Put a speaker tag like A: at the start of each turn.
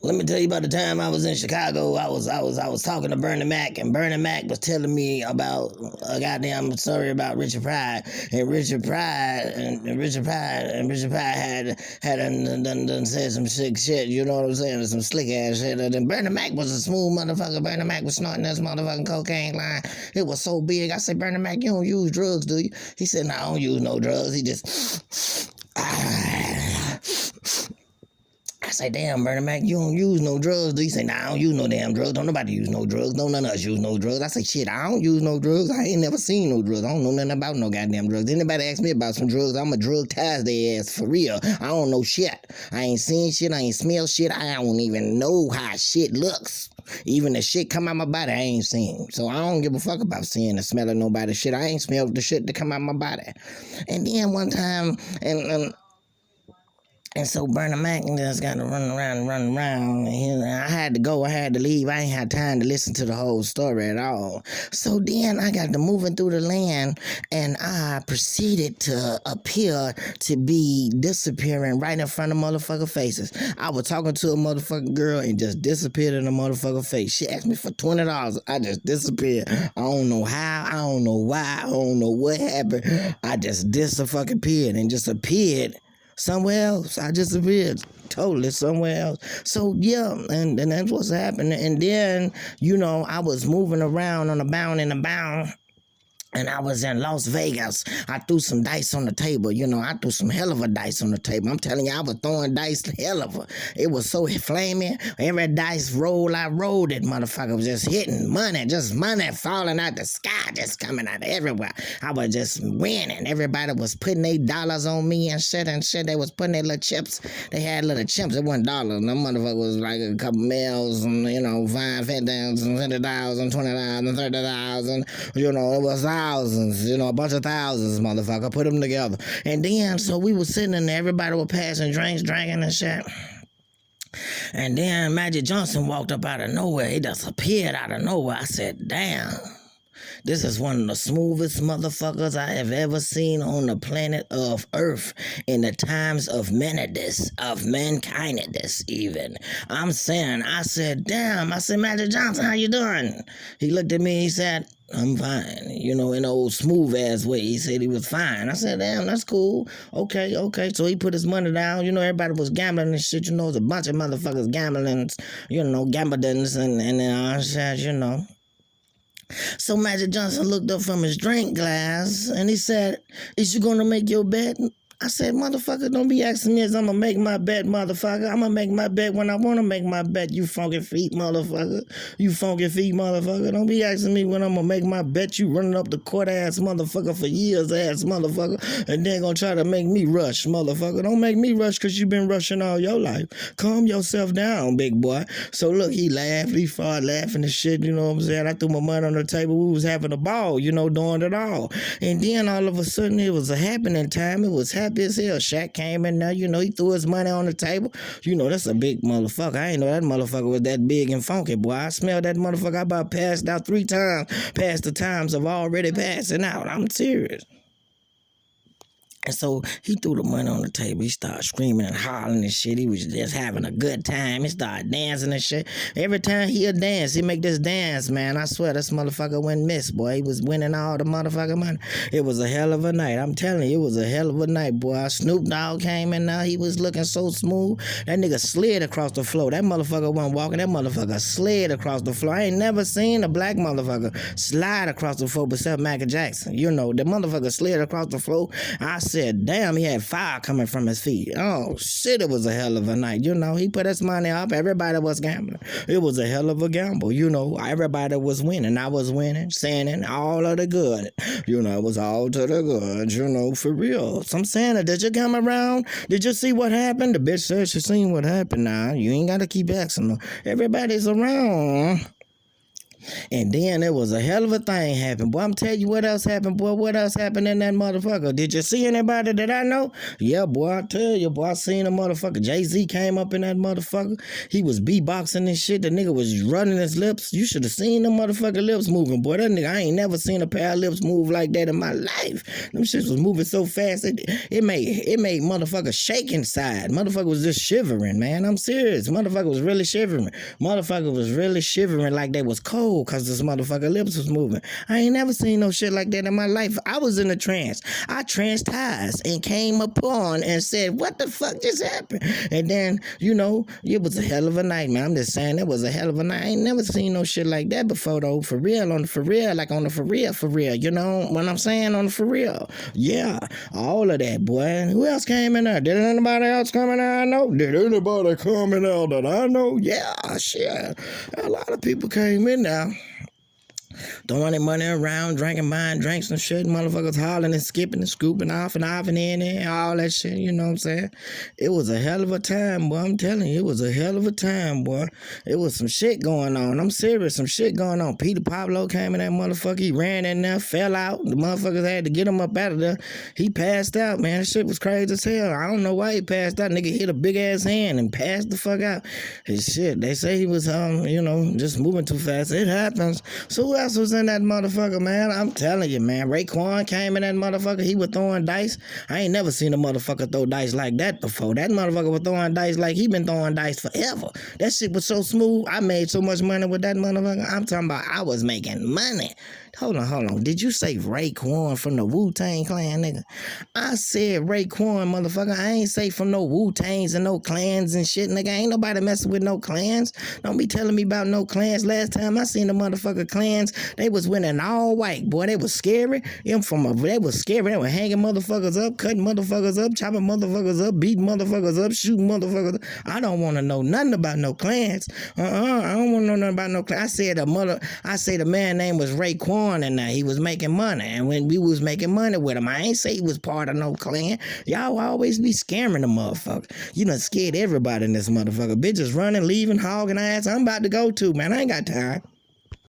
A: let me tell you about the time I was in Chicago. I was talking to Bernie Mac, and Bernie Mac was telling me about a goddamn story about Richard Pryor, and Richard Pryor had done said some sick shit. You know what I'm saying? Some slick ass shit. And then Bernie Mac was a smooth motherfucker. Bernie Mac was snorting this motherfucking cocaine line. It was so big. I said, Bernie Mac, you don't use drugs, do you? He said, no, I don't use no drugs. He just. I say, damn, Bernie Mac, you don't use no drugs, do you? Say, nah, I don't use no damn drugs. Don't nobody use no drugs. Don't none of us use no drugs. I say, shit, I don't use no drugs. I ain't never seen no drugs. I don't know nothing about no goddamn drugs. Anybody ask me about some drugs, I'm a drug-tize their ass for real. I don't know shit. I ain't seen shit. I ain't smell shit. I don't even know how shit looks. Even the shit come out my body, I ain't seen. So I don't give a fuck about seeing or smelling nobody's shit. I ain't smelled the shit that come out my body. And then one time, and so Bernie Mac just got to run around. And I had to go. I had to leave. I ain't had time to listen to the whole story at all. So then I got to moving through the land, and I proceeded to appear to be disappearing right in front of motherfucker faces. I was talking to a motherfucking girl and just disappeared in a motherfucker face. She asked me for $20. I just disappeared. I don't know how. I don't know why. I don't know what happened. I just disappeared and just appeared somewhere else. I just appeared totally somewhere else. So yeah, and that's what's happening. And then, I was moving around on a bound and a bound. And I was in Las Vegas. I threw some dice on the table. I threw some hell of a dice on the table. I'm telling you, I was throwing dice hell of a. It was so flaming. Every dice roll I rolled it, motherfucker, was just hitting money. Just money falling out the sky, just coming out of everywhere. I was just winning. Everybody was putting their dollars on me and shit. They was putting their little chips. They had little chips. It wasn't dollars. Them motherfucker was like a couple mils and, $5, $50, $100, $20, $30. It was thousands, a bunch of thousands, motherfucker. Put them together. And then, so we was sitting in there. Everybody was passing drinks, drinking and shit. And then Magic Johnson walked up out of nowhere. He just appeared out of nowhere. I said, damn. This is one of the smoothest motherfuckers I have ever seen on the planet of Earth in the times of mankiness, even. I said, damn. I said, Magic Johnson, how you doing? He looked at me, he said, I'm fine. In an old smooth ass way. He said he was fine. I said, damn, that's cool. Okay. So he put his money down. Everybody was gambling and shit. There's a bunch of motherfuckers gambling, gamblers and I said, So Magic Johnson looked up from his drink glass and he said, is you gonna make your bet? I said, motherfucker, don't be asking me if I'm going to make my bet, motherfucker. I'm going to make my bet when I want to make my bet, you funky feet, motherfucker. Don't be asking me when I'm going to make my bet, you running up the court ass motherfucker for years ass motherfucker, and then going to try to make me rush, motherfucker. Don't make me rush because you been rushing all your life. Calm yourself down, big boy. So look, he laughed. He started laughing and shit, you know what I'm saying? I threw my money on the table. We was having a ball, doing it all. And then all of a sudden, it was a happening time. It was happy as hell. Shaq came in there, he threw his money on the table. That's a big motherfucker. I ain't know that motherfucker was that big and funky, boy. I smelled that motherfucker. I about passed out 3 times past the times of already passing out. I'm serious. And so he threw the money on the table. He started screaming and hollering and shit. He was just having a good time. He started dancing and shit. Every time he'd dance, he make this dance, man. I swear this motherfucker wouldn't miss, boy. He was winning all the motherfucking money. It was a hell of a night. I'm telling you, it was a hell of a night, boy. Snoop Dogg came in now. He was looking so smooth. That nigga slid across the floor. That motherfucker wasn't walking. That motherfucker slid across the floor. I ain't never seen a black motherfucker slide across the floor besides Michael Jackson. The motherfucker slid across the floor. I said, damn, he had fire coming from his feet. Oh, shit, it was a hell of a night. He put his money up. Everybody was gambling. It was a hell of a gamble. Everybody was winning. I was winning, sinning, all of the good. It was all to the good, for real. So I'm saying, did you come around? Did you see what happened? The bitch said she seen what happened now. You ain't got to keep asking her. Everybody's around. And then there was a hell of a thing happened. Boy, I'm telling you what else happened, boy. What else happened in that motherfucker? Did you see anybody that I know? Yeah, boy, I tell you, boy, I seen a motherfucker. Jay-Z came up in that motherfucker. He was beatboxing and shit. The nigga was running his lips. You should have seen the motherfucking lips moving, boy. That nigga, I ain't never seen a pair of lips move like that in my life. Them shits was moving so fast, it made motherfucker shake inside. Motherfucker was just shivering, man. I'm serious. Motherfucker was really shivering. Motherfucker was really shivering like they was cold because this motherfucker lips was moving. I ain't never seen no shit like that in my life. I was in a trance. I transtised and came upon and said, what the fuck just happened? And then, you know, it was a hell of a night, man. I'm just saying, it was a hell of a night. I ain't never seen no shit like that before, though. For real, on the for real, like on the for real. You know what I'm saying? On the for real. Yeah, all of that, boy. Who else came in there? Did anybody else come in there I know? Did anybody come in there that I know? Yeah, shit. A lot of people came in there. Throwing their money around, buying drinks and shit. Motherfuckers hollering and skipping and scooping off and in and all that shit, you know what I'm saying? It was a hell of a time, boy. I'm telling you, it was a hell of a time, boy. It was some shit going on. I'm serious, some shit going on. Peter Pablo came in that motherfucker. He ran in there, fell out. The motherfuckers had to get him up out of there. He passed out, man. That shit was crazy as hell. I don't know why he passed out. Nigga hit a big ass hand and passed the fuck out. His shit. They say he was, you know, just moving too fast. It happens. So who else was in that motherfucker, man? I'm telling you, man. Raekwon came in that motherfucker. He was throwing dice. I ain't never seen a motherfucker throw dice like that before. That motherfucker was throwing dice like he been throwing dice forever. That shit was so smooth. I made so much money with that motherfucker. I'm talking about I was making money. Hold on. Did you say Raekwon from the Wu-Tang Clan, nigga? I said Raekwon, motherfucker. I ain't say from no Wu-Tangs and no clans and shit, nigga. Ain't nobody messing with no clans. Don't be telling me about no clans. Last time I seen the motherfucker clans, they was winning all white. Boy, they was scary. They was scary. They were hanging motherfuckers up, cutting motherfuckers up, chopping motherfuckers up, beating motherfuckers up, shooting motherfuckers up. I don't want to know nothing about no clans. I don't want to know nothing about no clans. I said the man name was Raekwon, and he was making money. And when we was making money with him, I ain't say he was part of no clan. Y'all always be scamming the motherfucker. You done scared everybody in this motherfucker. Bitches running, leaving, hogging ass. I'm about to go too, man. I ain't got time.